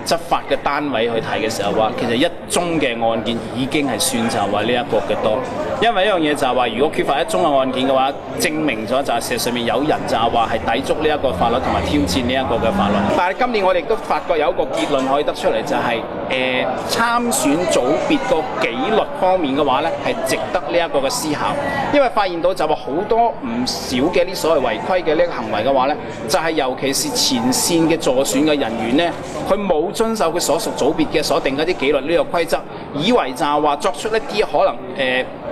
執法嘅單位去睇嘅時候話，其實一宗嘅案件已經係算就係話呢一個嘅多，因為一樣嘢就係話，如果缺乏一宗嘅案件嘅話，證明咗就係事實上面有人就係話係抵觸呢一個法律同埋挑戰呢一個嘅法律。但係今年我哋亦都發覺有一個結論可以得出嚟，就係參選組別個紀律方面嘅話咧，係值得呢一個嘅思考，因為發現到就話好多唔少嘅啲所謂違規嘅呢個行為嘅話咧，就係尤其是前線嘅助選嘅人員咧，佢冇遵守佢所屬組別嘅所定嗰啲紀律呢個規則，以為就係話作出一啲可能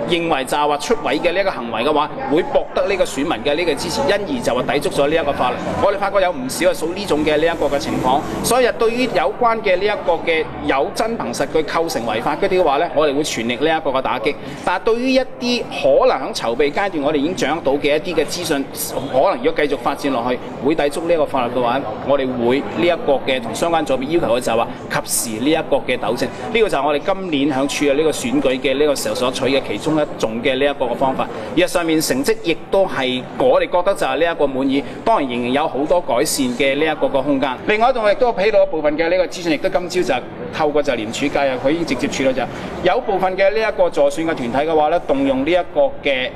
認為就係話出位嘅呢一個行為嘅話，會博得呢個選民嘅呢個支持，因而就話抵觸咗呢一個法律。我哋發覺有唔少係屬呢種嘅呢一個嘅情況，所以對於有關嘅呢一個嘅有真憑實據構成違法嗰啲嘅話咧，我哋會全力呢一個嘅打擊。但係對於一啲可能喺籌備階段我哋已經掌握到嘅一啲嘅資訊，可能如果繼續發展落去會抵觸呢一個法律嘅話，我哋會呢一個嘅同相關組別要求嘅就係話及時呢一個嘅糾正。呢個就係我哋今年響處理呢個選舉嘅呢個時候所取嘅其中一種嘅呢一個嘅方法。而實上面成績亦都係我哋覺得就係呢一個滿意，當然仍然有好多改善嘅呢一個嘅空間。另外一度亦都俾到一部分嘅呢個資訊，亦都今朝就透過就廉署介入，佢已經直接處理就有部分嘅呢一個助選嘅團體嘅話咧，動用呢一個嘅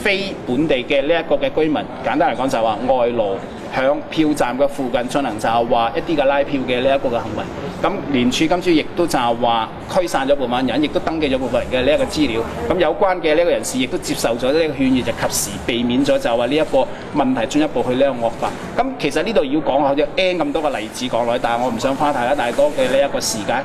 非本地嘅呢一個嘅居民，簡單嚟講就係話外勞響票站嘅附近進行就係話一啲嘅拉票嘅呢一個嘅行為。咁廉署今朝亦都就係話驅散咗部分人，亦都登記咗部分人嘅呢一個資料。咁有關嘅呢個人士亦都接受咗呢個勸喻，就及時避免咗就係話呢一個問題進一步去呢個惡化。咁其實呢度要講好似 N 咁多個例子講落去，但係我唔想花太多嘅呢一個時間。